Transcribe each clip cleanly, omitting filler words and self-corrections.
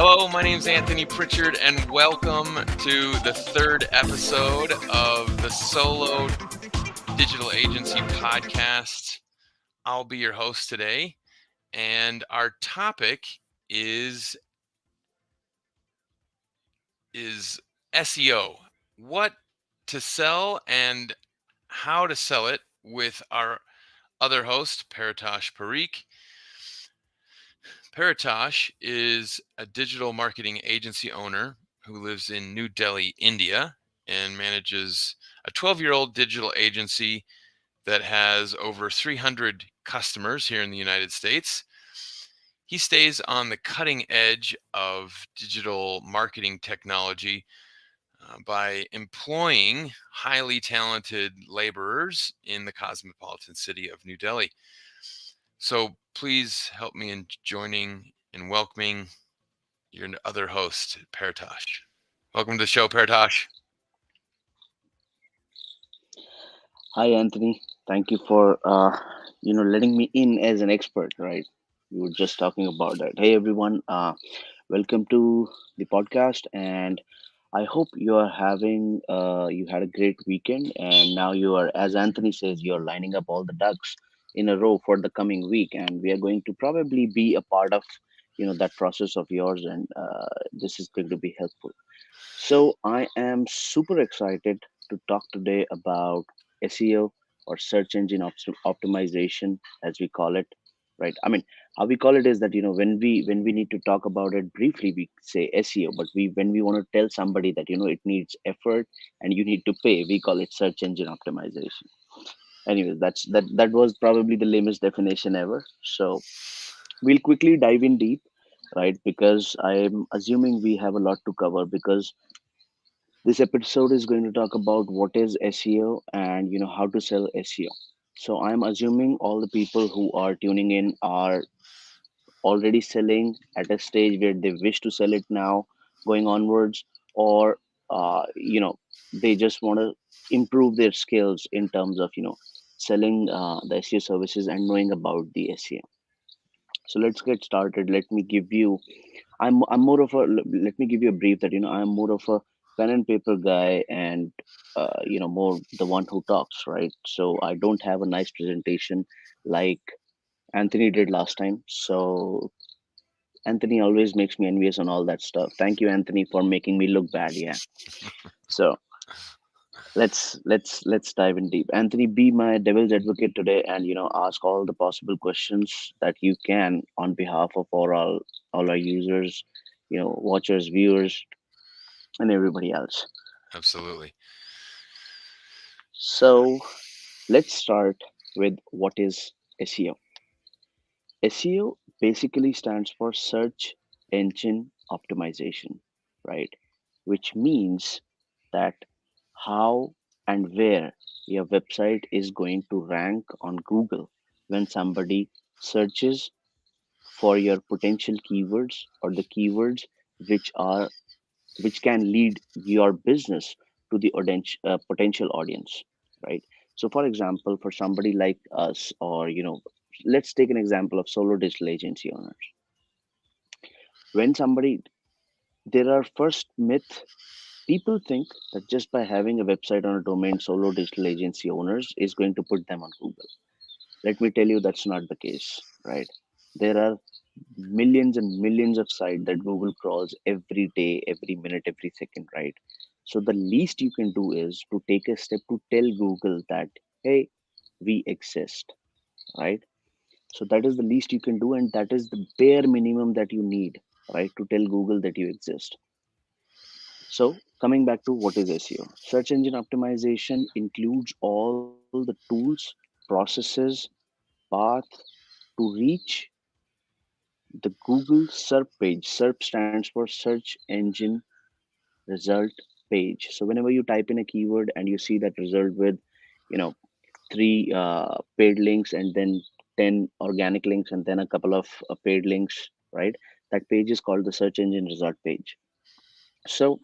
Hello, my name's Anthony Pritchard, and welcome to the third episode of the Solo Digital Agency Podcast. I'll be your host today, and our topic is SEO. What to sell and how to sell it with our other host, Paritosh Pareek. Paritosh is a digital marketing agency owner who lives in New Delhi, India, and manages a 12-year-old digital agency that has over 300 customers here in the United States. He stays on the cutting edge of digital marketing technology by employing highly talented laborers in the cosmopolitan city of New Delhi. So please help me in joining and welcoming your other host, Paritosh. Welcome to the show, Paritosh. Hi, Anthony. Thank you for letting me in as an expert. Right, we were just talking about that. Hey, everyone. Welcome to the podcast, and I hope you are having you had a great weekend, and now you are, as Anthony says, you are lining up all the ducks in a row for the coming week, and we are going to probably be a part of that process of yours, and this is going to be helpful. So I am super excited to talk today about SEO, or search engine optimization, as we call it. Right. I mean, how we call it is that when we need to talk about it briefly, we say SEO. But when we want to tell somebody that it needs effort and you need to pay, we call it search engine optimization. Anyways, that was probably the lamest definition ever. So we'll quickly dive in deep, right? Because I'm assuming we have a lot to cover, because this episode is going to talk about what is SEO and how to sell SEO. So I'm assuming all the people who are tuning in are already selling at a stage where they wish to sell it now, going onwards, or they just want to improve their skills in terms of selling the SEO services and knowing about the SEO. So let's get started. Let me give you I'm more of a let me give you a brief that I'm more of a pen and paper guy, and more the one who talks, right? So I don't have a nice presentation like Anthony did last time. So Anthony always makes me envious on all that stuff. Thank you, Anthony, for making me look bad. Yeah. So let's dive in deep. Anthony, be my devil's advocate today, and ask all the possible questions that you can on behalf of all our users, watchers, viewers, and everybody else. Absolutely. So let's start with what is SEO. SEO basically stands for search engine optimization, right? Which means that how and where your website is going to rank on Google when somebody searches for your potential keywords, or the keywords which are which can lead your business to the potential audience, right? So for example, for somebody like us, or let's take an example of solo digital agency owners. When somebody There are first myth. People think that just by having a website on a domain, solo digital agency owners is going to put them on Google. Let me tell you, that's not the case, right? There are millions and millions of sites that Google crawls every day, every minute, every second, right? So the least you can do is to take a step to tell Google that, hey, we exist, right? So that is the least you can do, and that is the bare minimum that you need, right, to tell Google that you exist. So coming back to what is SEO, search engine optimization includes all the tools, processes, path to reach the Google SERP page. SERP stands for search engine result page. So whenever you type in a keyword and you see that result with, you know, three paid links, and then 10 organic links, and then a couple of paid links, right? That page is called the search engine result page. So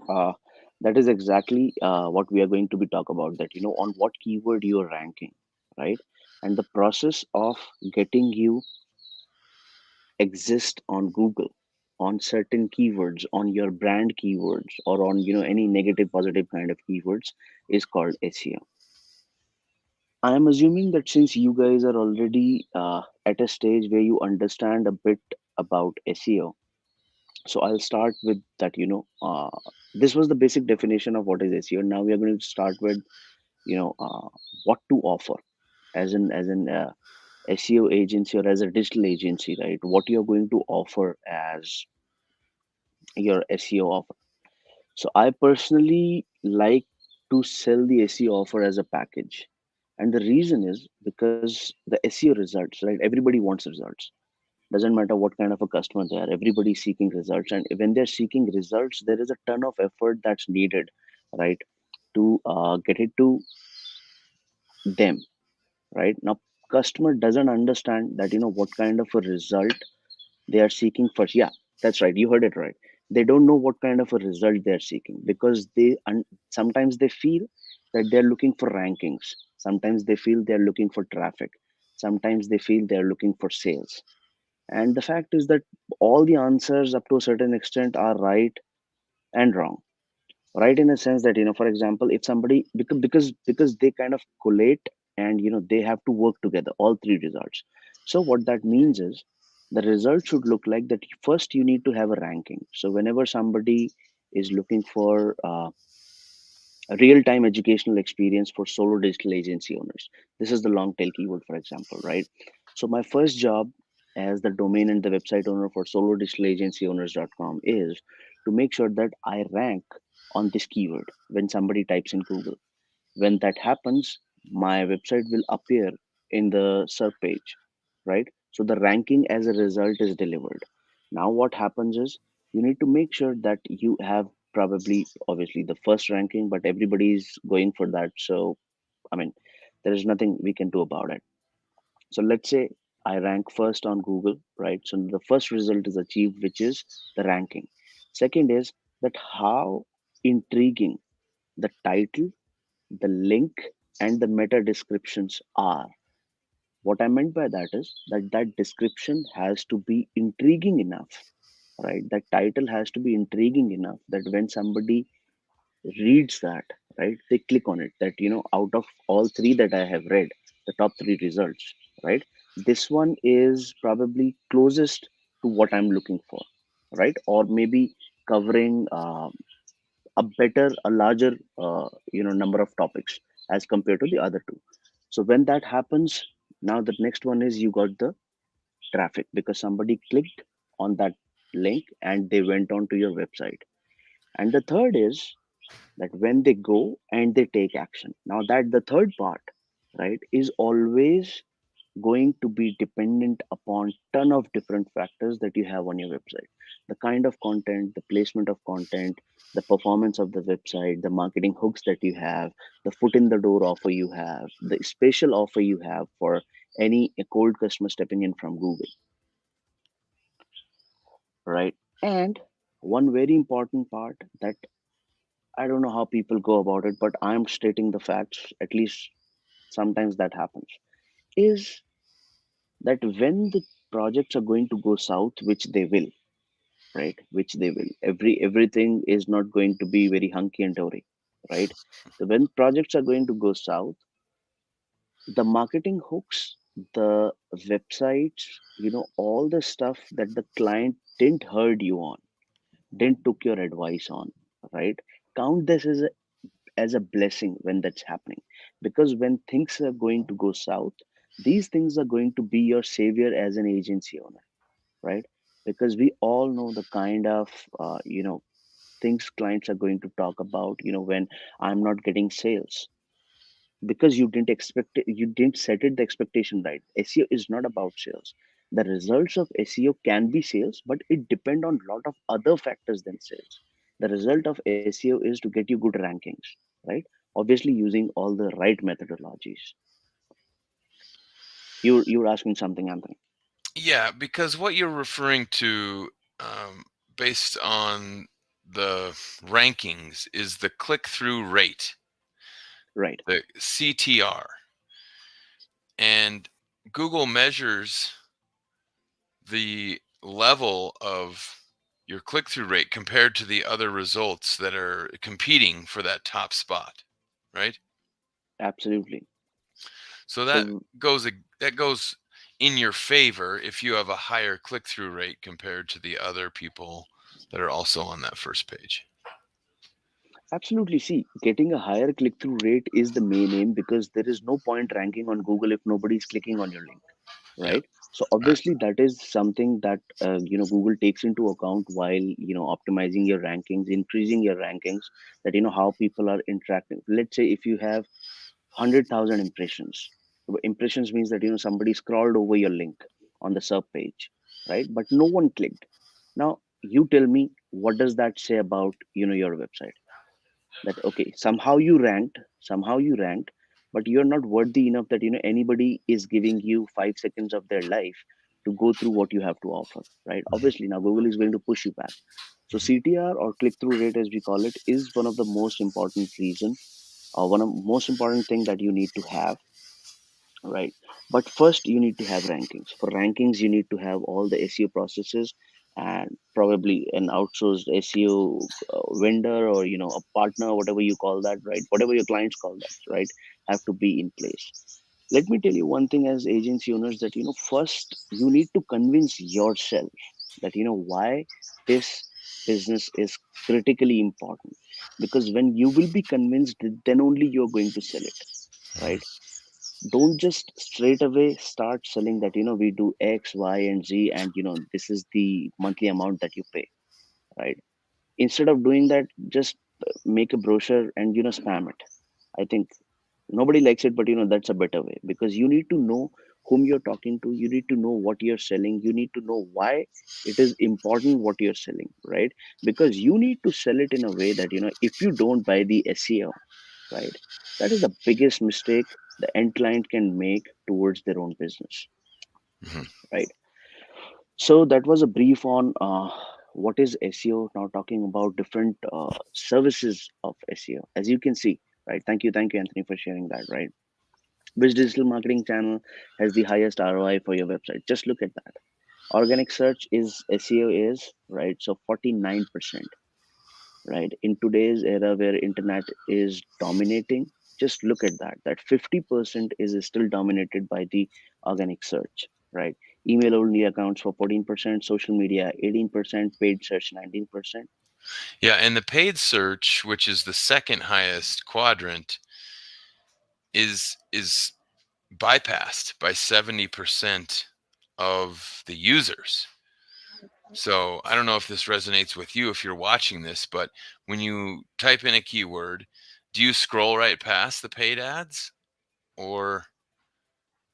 that is exactly what we are going to be talk about. That on what keyword you are ranking, right? And the process of getting you exist on Google. on certain keywords, on your brand keywords, or on any negative positive kind of keywords, is called SEO. I am assuming that since you guys are already at a stage where you understand a bit about SEO, so I'll start with that. This was the basic definition of what is SEO. Now we are going to start with what to offer as an SEO agency or as a digital agency, right? What you're going to offer as your SEO offer. So I personally like to sell the SEO offer as a package. And the reason is because the SEO results, right? Everybody wants results. Doesn't matter what kind of a customer they are, everybody's seeking results. And when they're seeking results, there is a ton of effort that's needed, right? To get it to them, right? Now, customer doesn't understand that, what kind of a result they are seeking first. Yeah, that's right, you heard it right. They don't know what kind of a result they are seeking, because sometimes they feel that they're looking for rankings, sometimes they feel they're looking for traffic, sometimes they feel they're looking for sales. And the fact is that all the answers up to a certain extent are right and wrong. Right, in a sense that, for example, if somebody, because they kind of collate, and they have to work together, all three results. So what that means is, the result should look like that. First, you need to have a ranking. So whenever somebody is looking for a real-time educational experience for solo digital agency owners, this is the long tail keyword, for example, right? So my first job as the domain and the website owner for solo digital agency owners.com is to make sure that I rank on this keyword when somebody types in Google. When that happens, my website will appear in the search page, right? So the ranking as a result is delivered. Now what happens is, you need to make sure that you have probably, obviously, the first ranking, but everybody is going for that. So I mean, there is nothing we can do about it. So let's say I rank first on Google, right? So the first result is achieved, which is the ranking. Second is that how intriguing the title, the link, and the meta descriptions are. What I meant by that is that that description has to be intriguing enough, right? That title has to be intriguing enough that when somebody reads that, right, they click on it. That, out of all three that I have read, the top three results, right, this one is probably closest to what I'm looking for, right? Or maybe covering a larger number of topics as compared to the other two. So when that happens, now the next one is, you got the traffic because somebody clicked on that link and they went on to your website. And the third is that when they go and they take action. Now that the third part, right, is always going to be dependent upon ton of different factors that you have on your website. The kind of content, the placement of content, the performance of the website, the marketing hooks that you have, the foot in the door offer you have, the special offer you have for any a cold customer stepping in from Google, right? And one very important part that I don't know how people go about it, but I'm stating the facts, at least sometimes that happens, is that when the projects are going to go south, which they will, right? Which they will. Everything is not going to be very hunky and dory, right? So when projects are going to go south, the marketing hooks, the websites, all the stuff that the client didn't heard you on, didn't took your advice on, right? Count this as a blessing when that's happening, because when things are going to go south, these things are going to be your savior as an agency owner, right? Because we all know the kind of things clients are going to talk about, when I'm not getting sales, because you didn't expect it, you didn't set it the expectation right. SEO is not about sales. The results of SEO can be sales, but it depend on a lot of other factors than sales. The result of SEO is to get you good rankings, right? Obviously using all the right methodologies. You were asking something, Anthony. Yeah, because what you're referring to, um, based on the rankings, is the click through rate, Right. the CTR. And Google measures the level of your click-through rate compared to the other results that are competing for that top spot, right? Absolutely. So So goes that goes in your favor if you have a higher click-through rate compared to the other people that are also on that first page. absolutely, see, getting a higher click-through rate is the main aim, because there is no point ranking on Google if nobody's clicking on your link, Yeah. right? So obviously that is something that Google takes into account while optimizing your rankings, increasing your rankings, that how people are interacting. Let's say if you have 100,000 impressions. Impressions means that somebody scrolled over your link on the sub page, right? But no one clicked. Now you tell me, what does that say about your website? That okay, somehow you ranked, but you're not worthy enough that anybody is giving you 5 seconds of their life to go through what you have to offer, right? Obviously now Google is going to push you back. So Mhm. CTR, or click through rate as we call it, is one of the most important reason, or one of most important thing that you need to have, right? But first you need to have rankings. For rankings you need to have all the SEO processes, and probably an outsourced SEO vendor, or a partner, whatever you call that, right? Whatever your clients call that, right? Have to be in place. Let me tell you one thing as agency owners, that first you need to convince yourself that why this business is critically important. Because when you will be convinced, then only you're going to sell it, right? Don't just straight away start selling that we do X, Y, and Z, and this is the monthly amount that you pay, right? Instead of doing that, just make a brochure and spam it. I think nobody likes it, but that's a better way, because you need to know whom you're talking to, you need to know what you're selling, you need to know why it is important what you're selling, right? Because you need to sell it in a way that if you don't buy the SEO, right, that is the biggest mistake the end client can make towards their own business, Mhm. right? So that was a brief on what is SEO. Now talking about different services of SEO, as you can see, right? Thank you, Anthony, for sharing that, right? Which digital marketing channel has the highest ROI for your website? Just look at that. Organic search is SEO is, right? So 49%, right? In today's era where internet is dominating, just look at that. That 50% is still dominated by the organic search, right? Email only accounts for 14%, social media 18%, paid search 19%. Yeah, and the paid search, which is the second highest quadrant, is bypassed by 70% of the users. So I don't know if this resonates with you if you're watching this, but when you type in a keyword, do you scroll right past the paid ads, or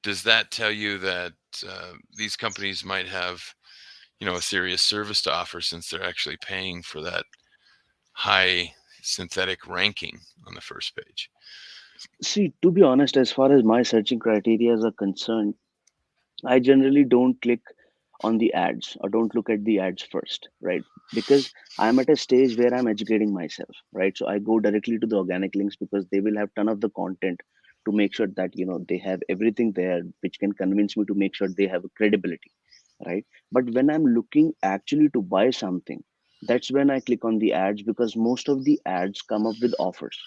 does that tell you that these companies might have, a serious service to offer since they're actually paying for that high synthetic ranking on the first page? See, to be honest, as far as my searching criteria are concerned, I generally don't click on the ads, or don't look at the ads first, right? Because I'm at a stage where I'm educating myself, right? So I go directly to the organic links, because they will have ton of the content to make sure that they have everything there which can convince me to make sure they have a credibility, right? But when I'm looking actually to buy something, that's when I click on the ads, because most of the ads come up with offers,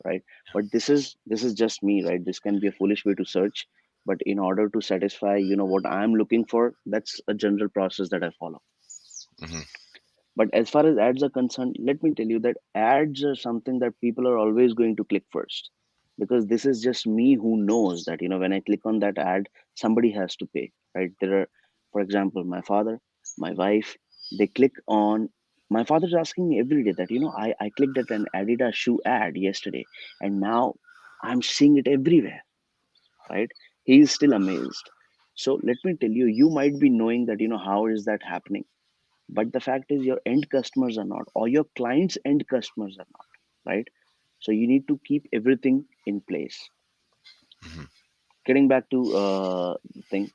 right? But this is just me, right? This can be a foolish way to search, but in order to satisfy what I'm looking for, that's a general process that I follow. Hmm. But as far as ads are concerned, let me tell you that ads are something that people are always going to click first, because this is just me who knows that when I click on that ad, somebody has to pay, right? There are, for example, my father, my wife, they click on. My father's asking me every day that I clicked at an Adidas shoe ad yesterday, and now I'm seeing it everywhere, right? He is still amazed. So let me tell you, you might be knowing that how is that happening, but the fact is your end customers are not, or your clients end customers are not, right? So you need to keep everything in place. Hmm. Getting back to the thing,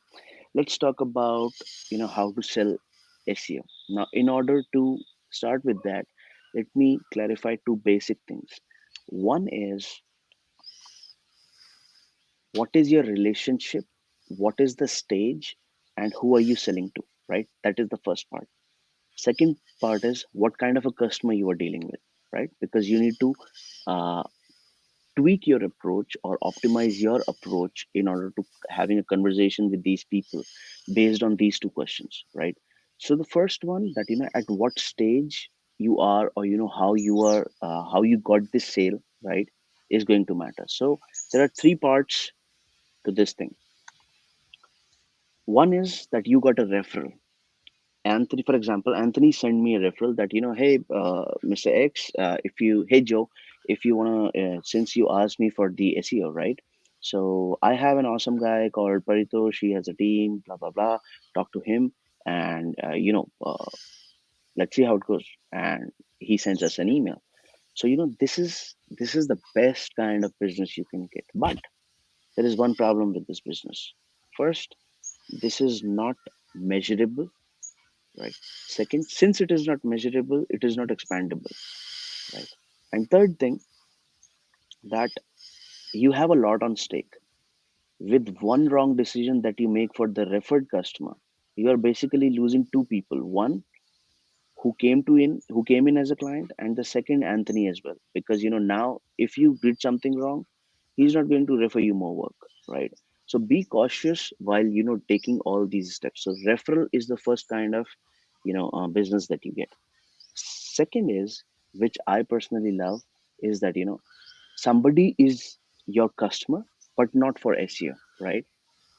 let's talk about how to sell SEO. Now in order to start with that, let me clarify two basic things. One is, what is your relationship, what is the stage, and who are you selling to, right? That is the first part. Second part is what kind of a customer you are dealing with, right? Because you need to uh, tweak your approach or optimize your approach in order to having a conversation with these people based on these two questions, right? So the first one, that at what stage you are, or how you are, how you got this sale, right, is going to matter. So there are three parts to this thing. One is that you got a referral. Anthony, for example, Anthony sent me a referral that, hey, Mr. X, if you, hey, Joe, if you want to, since you asked me for the SEO, right? So I have an awesome guy called Paritosh. He has a team, blah, blah, blah. Talk to him and, let's see how it goes. And he sends us an email. So, this is the best kind of business you can get. But there is one problem with this business. First, this is not measurable, right? Second, since it is not measurable, it is not expandable, right? And third thing, that you have a lot on stake. With one wrong decision that you make for the referred customer, you are basically losing two people. One who came in as a client, and the second, Anthony, as well. Because now if you did something wrong, he's not going to refer you more work, right? So be cautious while taking all these steps. So referral is the first kind of business that you get. Second is, which I personally love, is that somebody is your customer, but not for SEO, right?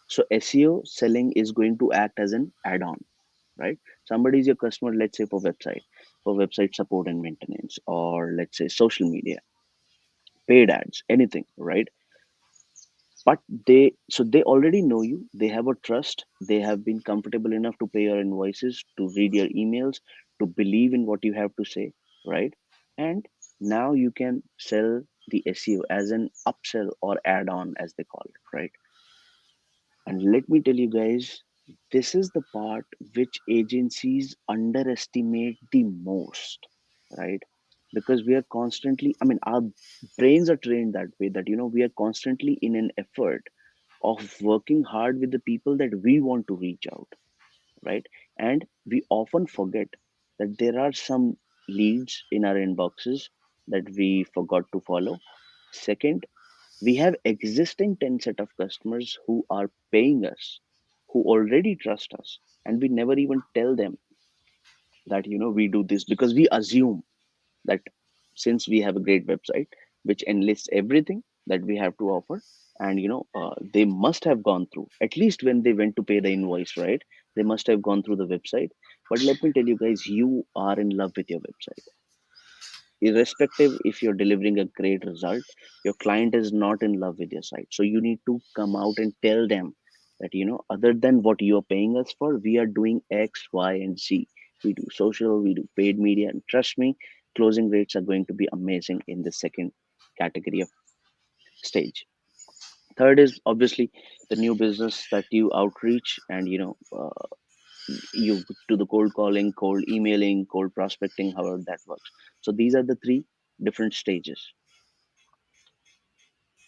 So SEO selling is going to act as an add-on, right? Somebody is your customer, let's say for website support and maintenance, or let's say social media, paid ads, anything, right? But they already know you, they have a trust, they have been comfortable enough to pay your invoices, to read your emails, to believe in what you have to say, right? And now you can sell the SEO as an upsell or add-on, as they call it, right? And let me tell you guys, this is the part which agencies underestimate the most, right? Because we are constantly, I mean, our brains are trained that way, that we are constantly in an effort of working hard with the people that we want to reach out, right? And we often forget that there are some leads in our inboxes that we forgot to follow. Second, we have existing 10 set of customers who are paying us, who already trust us, and we never even tell them that we do this, because we assume that since we have a great website which enlists everything that we have to offer, and they must have gone through, at least when they went to pay the invoice, right? They must have gone through the website. But let me tell you guys, you are in love with your website. Irrespective if you're delivering a great result, your client is not in love with your site. So you need to come out and tell them that other than what you're paying us for, we are doing X, Y, and Z. We do social, we do paid media, and trust me, closing rates are going to be amazing in the second category of stage. Third is obviously the new business that you outreach, and you do the cold calling, cold emailing, cold prospecting, however that works. So these are the three different stages.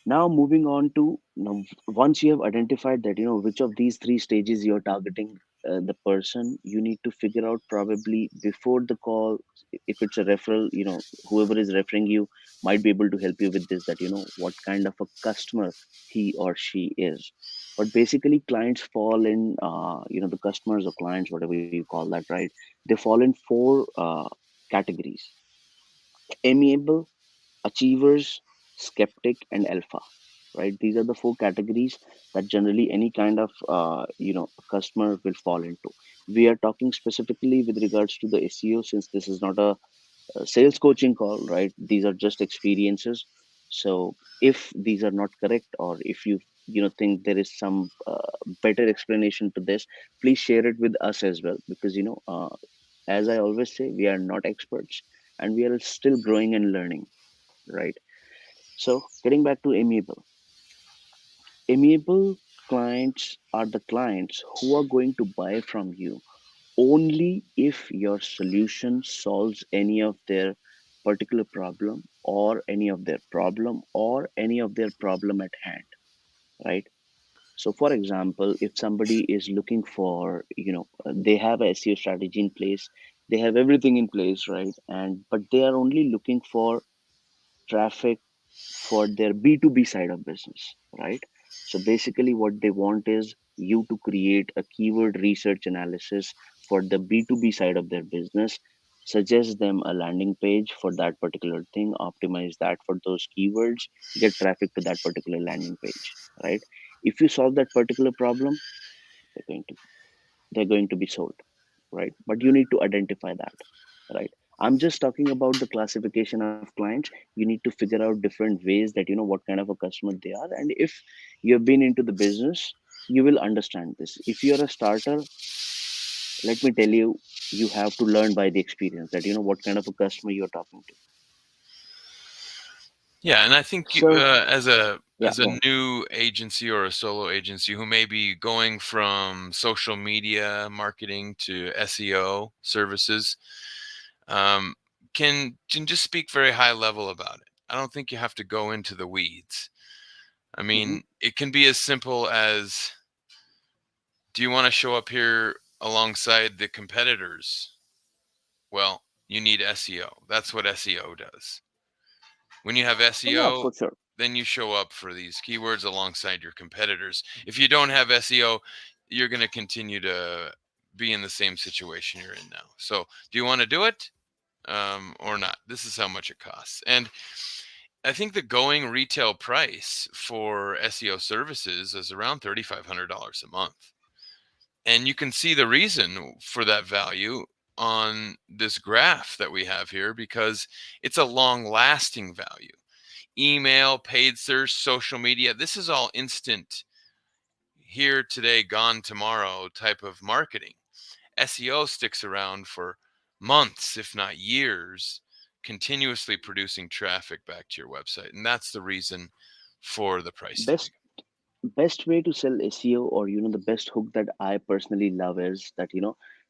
Now moving on to, once you have identified that which of these three stages you're targeting the person, you need to figure out, probably before the call, if it's a referral, whoever is referring you might be able to help you with this, that what kind of a customer he or she is. But basically clients fall in, the customers or clients, whatever you call that, right? They fall in four categories: amiable, achievers, skeptic, and alpha. Right? These are the four categories that generally any kind of customer will fall into. We are talking specifically with regards to the SEO, since this is not a sales coaching call, right? These are just experiences. So if these are not correct, or if you think there is some better explanation to this, please share it with us as well, because as I always say, we are not experts, and we are still growing and learning, right? So, getting back to amiable. Amiable clients are the clients who are going to buy from you only if your solution solves any of their particular problem, or any of their problem, or any of their problem at hand, right? So, for example, if somebody is looking for, they have a SEO strategy in place, They have everything in place, right? And but they are only looking for traffic for their B2B side of business, right? So basically, what they want is you to create a keyword research analysis for the B2B side of their business, suggest them a landing page for that particular thing, optimize that for those keywords, get traffic to that particular landing page, right? If you solve that particular problem, they're going to they're going to be sold, right? But you need to identify that, right? I'm just talking about the classification of clients. You need to figure out different ways that what kind of a customer they are, and if you have been into the business, you will understand this. If you're a starter, let me tell you, you have to learn by the experience that what kind of a customer you're talking to. Yeah, and I think So yeah, as a go ahead. new agency or a solo agency who may be going from social media marketing to SEO services, um, can just speak very high level about it. I don't think you have to go into the weeds. I Hmm. mean, it can be as simple as, do you want to show up here alongside the competitors? Well, you need SEO. That's what SEO does. When you have Oh yeah, SEO, for sure. then you show up for these keywords alongside your competitors. If you don't have SEO, you're going to continue to be in the same situation you're in now. So, do you want to do it or not? This is how much it costs. And I think the going retail price for SEO services is around $3,500 a month. And you can see the reason for that value on this graph that we have here because it's a long lasting value. Email, paid search, social media, this is all instant, here today, gone tomorrow type of marketing. SEO sticks around for months, if not years, continuously producing traffic back to your website. And that's the reason for the price tag. Best best way to sell SEO, or the best hook that I personally love is that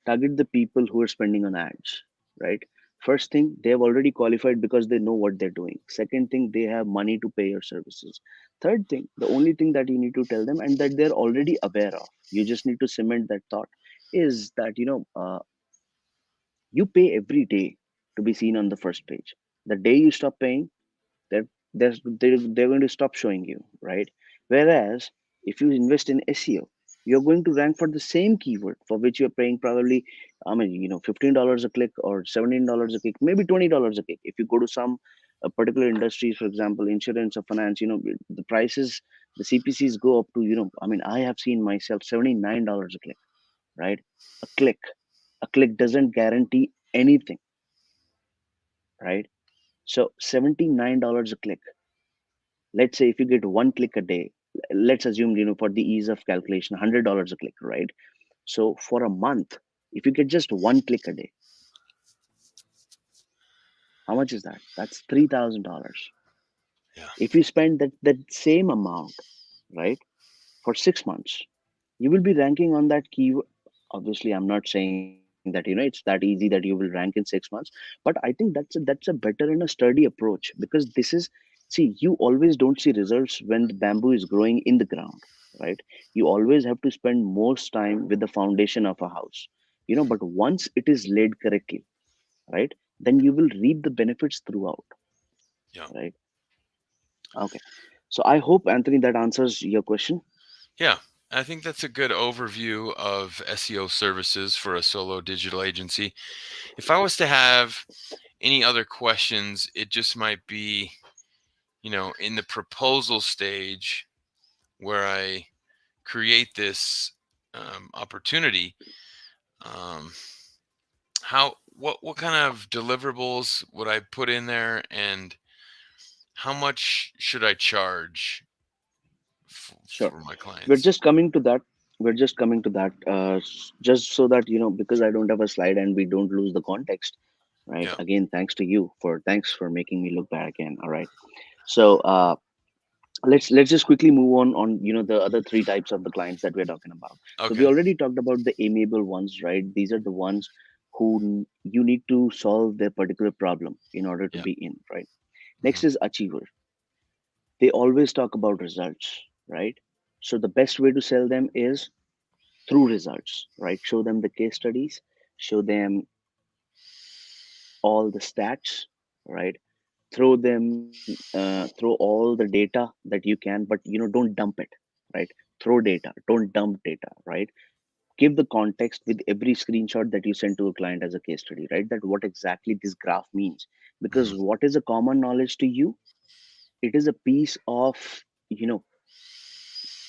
target the people who are spending on ads, right? First thing, they have already qualified because they know what they're doing. Second thing, they have money to pay your services. Third thing, the only thing that you need to tell them and that they're already aware of, you just need to cement that thought, is that you pay every day to be seen on the first page. The day you stop paying, they're they're going to stop showing you, right? Whereas if you invest in SEO, you're going to rank for the same keyword for which you're paying probably, I mean, $15 a click or $17 a click, maybe $20 a click. If you go to some particular industries, for example insurance or finance, the prices, the CPCs go up to, I mean, I have seen myself $79 a click, right? a click a click doesn't guarantee anything, right? So $79 a click. Let's say if you get one click a day, let's assume, for the ease of calculation, $100 a click, right? So for a month, if you get just one click a day, how much is that? That's $3,000. Yeah. If you spend that same amount, right, for 6 months, you will be ranking on that keyword. Obviously, I'm not saying that it's that easy that you will rank in 6 months, but I think that's a better and a sturdy approach, because this is, see, you always don't see results when the bamboo is growing in the ground, right? You always have to spend most time with the foundation of a house, but once it is laid correctly, right, then you will reap the benefits throughout, Yeah. right? Okay, so I hope, Anthony, that answers your question. Yeah. I think that's a good overview of SEO services for a solo digital agency. If I was to have any other questions, it just might be, in the proposal stage where I create this opportunity. Um, what kind of deliverables would I put in there, and how much should I charge Sure. for my We're clients? just coming to that. We're just coming to that. Just so that because I don't have a slide and we don't lose the context, right? Yeah. Again, thanks for making me look bad again. All right. So let's just quickly move on the other three types of the clients that we're talking about. So we Okay. already talked about the amiable ones, right? These are the ones who you need to solve their particular problem in order to Yeah. be in, right? Hmm. Next is achiever. They always talk about results, right? So the best way to sell them is through results, right? Show them the case studies, show them all the stats, right? Throw them, throw all the data that you can, but don't dump it, right? Throw data, don't dump data, right? Give the context with every screenshot that you send to a client as a case study, right? That what exactly this graph means, because Hmm. what is a common knowledge to you, it is a piece of, you know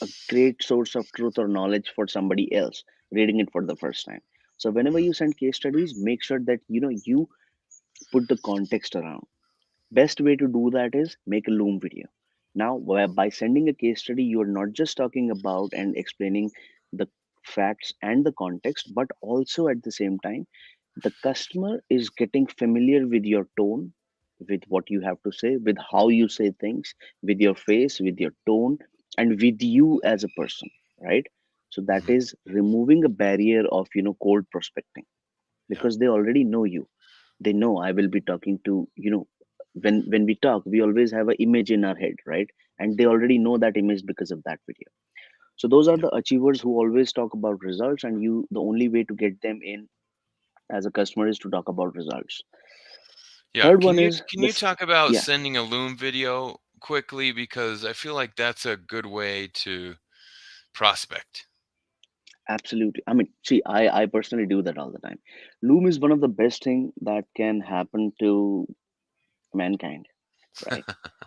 a great source of truth or knowledge for somebody else reading it for the first time. So whenever Hmm. you send case studies, make sure that you put the context around. Best way to do that is make a Loom video. Now, by sending a case study, you are not just talking about and explaining the facts and the context, but also at the same time, the customer is getting familiar with your tone, with what you have to say, with how you say things, with your face, with your tone, and with you as a person, right? So that Hmm. is removing a barrier of cold prospecting, Yeah. because they already know you. They know I will be talking to, when we talk, we always have an image in our head, right? And they already know that image because of that video. So those are Yeah. the achievers who always talk about results, and the only way to get them in as a customer is to talk about results. Yeah. Third Can one you is can you this. talk about Yeah, sending a Loom video quickly, because I feel like that's a good way to prospect. absolutely. I mean, see, I personally do that all the time. Loom is one of the best thing that can happen to mankind, right?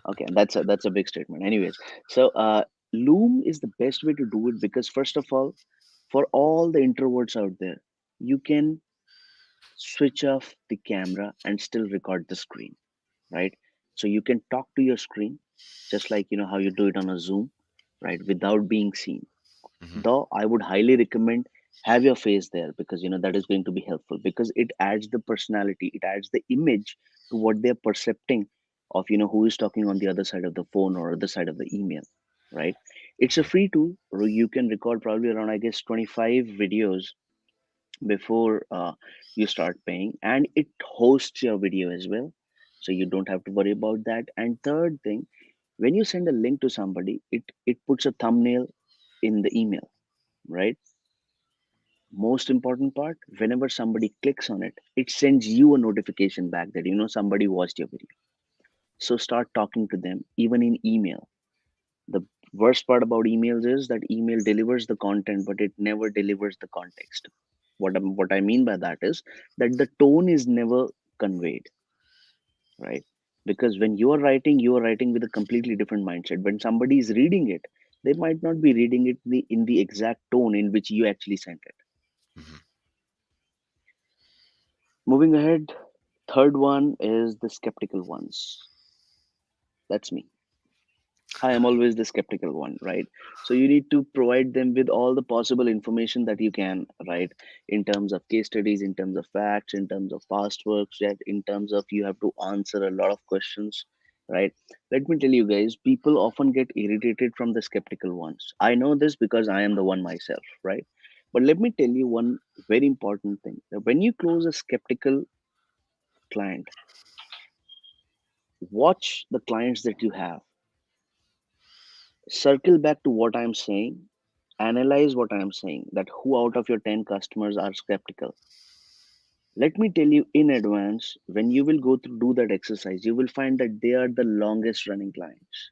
Okay, that's a big statement. Anyways, so Loom is the best way to do it, because first of all, for all the introverts out there, you can switch off the camera and still record the screen, right? So you can talk to your screen just like how you do it on a Zoom, right, without being seen. Hmm. Though I would highly recommend have your face there, because that is going to be helpful, because it adds the personality, it adds the image to what they're percepting of who is talking on the other side of the phone or other side of the email, right? It's a Hmm. free tool. You can record probably around, I guess, 25 videos before you start paying, and it hosts your video as well, so you don't have to worry about that. And third thing, when you send a link to somebody, it puts a thumbnail in the email, right? Most important part, whenever somebody clicks on it, it sends you a notification back that somebody watched your video. So start talking to them even in email. The worst part about emails is that email delivers the content, but it never delivers the context. What I mean by that is that the tone is never conveyed, right? Because when you are writing with a completely different mindset. When somebody is reading it, they might not be reading it in the exact tone in which you actually sent it. Hmm. Moving ahead, third one is the skeptical ones. That's me. I am always the skeptical one, right? So you need to provide them with all the possible information that you can, right? In terms of case studies, in terms of facts, in terms of past works, right? In terms of you have to answer a lot of questions, right? Let me tell you guys, people often get irritated from the skeptical ones. I know this because I am the one myself, right? But let me tell you one very important thing. That when you close a skeptical client, watch the clients that you have, circle back to what I'm saying, analyze what I'm saying, that who out of your 10 customers are skeptical. Let me tell you in advance, when you will go through do that exercise, you will find that they are the longest running clients,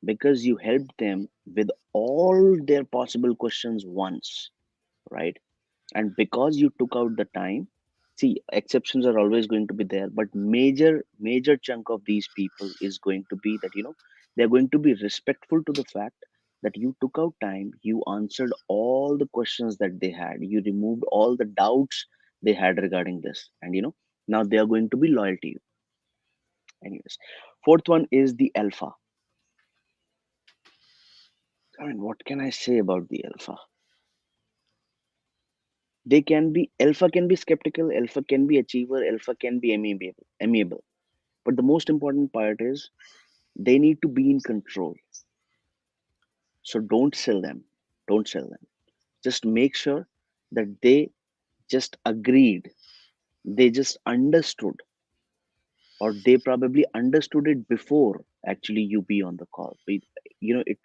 because you helped them with all their possible questions once, right? And because you took out the time, see, exceptions are always going to be there, but major chunk of these people is going to be that they're going to be respectful to the fact that you took out time, you answered all the questions that they had, you removed all the doubts they had regarding this, and now they are going to be loyal to you. Anyways, fourth one is the alpha. I mean, what can I say about the alpha? They can be Alpha can be skeptical, alpha can be achiever, alpha can be amiable. But the most important part is they need to be in control. So don't sell them. Don't sell them. Just make sure that they just agreed, they just understood, or they probably understood it before actually you be on the call. You know, it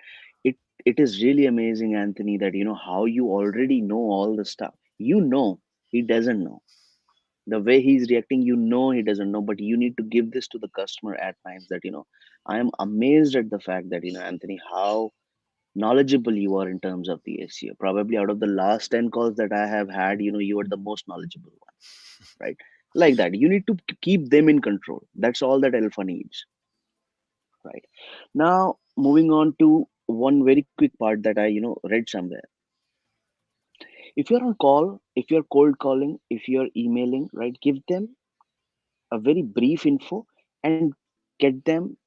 it it is really amazing, Anthony, that how you already know all the stuff. He doesn't know. The way he's reacting, you know he doesn't know, but you need to give this to the customer at times that, I am amazed at the fact that, Anthony, how knowledgeable you are in terms of the SEO. Probably out of the last 10 calls that I have had, you are the most knowledgeable one, right? Like that. You need to keep them in control. That's all that alpha needs, right? Now, moving on to one very quick part that I, read somewhere. If you're on call, if you're cold calling, if you're emailing, right, give them a very brief info and get them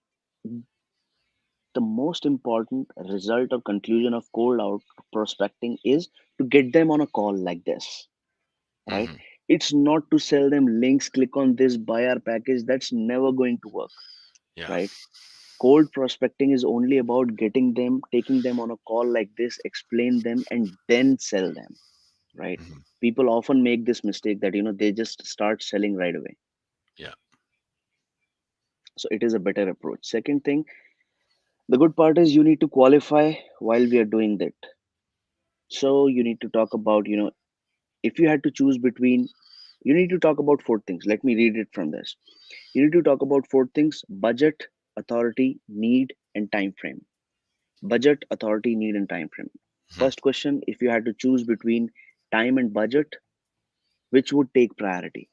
the most important result or conclusion of cold out prospecting is to get them on a call like this, right? Hmm. It's not to sell them links, click on this, buy our package. That's never going to work, Yeah. right? Cold prospecting is only about getting them, taking them on a call like this, explain them, and then sell them, right? Hmm. People often make this mistake that, they just start selling right away. Yeah. So it is a better approach. Second thing, the good part is you need to qualify while we are doing that. So you need to talk about, if you had to choose between, you need to talk about four things. Let me read it from this. You need to talk about four things: budget, authority, need, and time frame. Budget, authority, need, and time frame. Hmm. First question, if you had to choose between time and budget, which would take priority,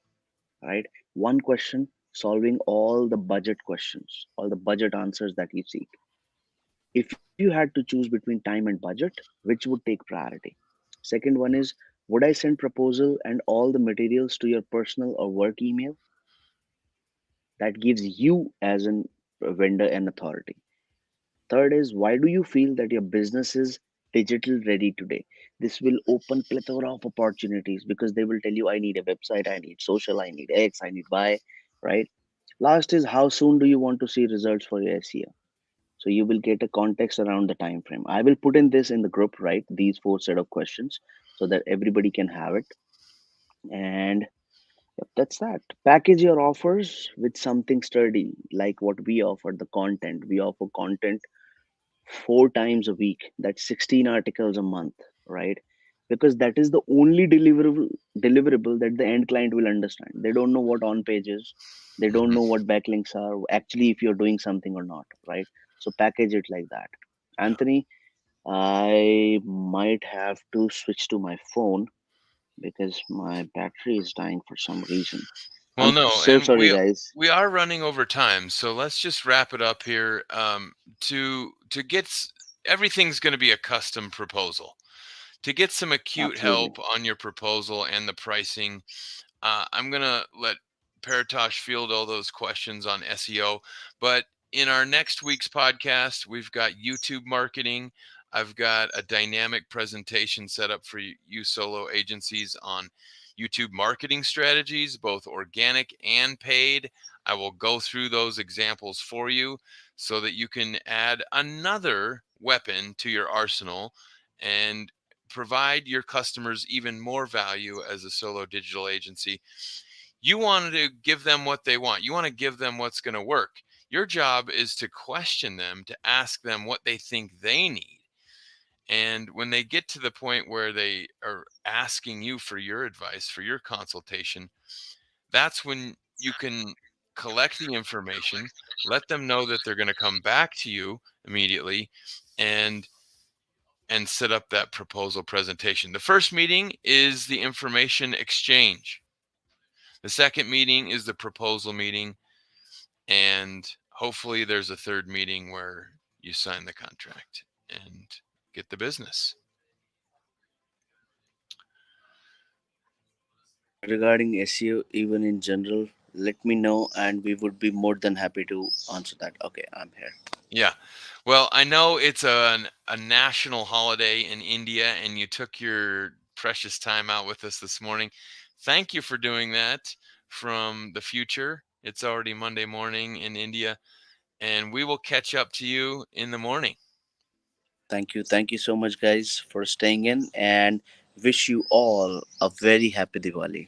right? One question, solving all the budget questions, all the budget answers that you seek. If you had to choose between time and budget, which would take priority? Second one is, would I send proposal and all the materials to your personal or work email? That gives you as an vendor an authority. Third is, why do you feel that your business is digital ready today? This will open plethora of opportunities because they will tell you, I need a website, I need social, I need X, I need Y, right? Last is, how soon do you want to see results for your SEO? So you will get a context around the time frame. I will put in this in the group, right? These four set of questions so that everybody can have it. And yep, that's that. Package your offers with something sturdy, like what we offer, the content. We offer content 4 times a week. That's 16 articles a month, right? Because that is the only deliverable that the end client will understand. They don't know what on page is. They don't Hmm. know what backlinks are. Actually, if you're doing something or not, right? So package it like that. Yeah. Anthony, I might have to switch to my phone because my battery is dying for some reason. Well, I'm no, so and sorry, guys. we are running over time, so let's just wrap it up here. To get everything's going to be a custom proposal. To get some acute Absolutely. help on your proposal and the pricing, I'm gonna let Paritosh field all those questions on SEO. But in our next week's podcast, we've got YouTube marketing. I've got a dynamic presentation set up for you solo agencies on YouTube marketing strategies, both organic and paid. I will go through those examples for you so that you can add another weapon to your arsenal and provide your customers even more value as a solo digital agency. You want to give them what they want. You want to give them what's going to work. Your job is to question them, to ask them what they think they need. And when they get to the point where they are asking you for your advice, for your consultation, that's when you can collect the information, let them know that they're going to come back to you immediately, and set up that proposal presentation. The first meeting is the information exchange. The second meeting is the proposal meeting. And hopefully there's a third meeting where you sign the contract and get the business. Regarding SEO, even in general, let me know and we would be more than happy to answer that. Okay, I'm here. Yeah. Well, I know it's a national holiday in India, and you took your precious time out with us this morning. Thank you for doing that from the future. It's already Monday morning in India, and we will catch up to you in the morning. Thank you. Thank you so much, guys, for staying in and wish you all a very happy Diwali.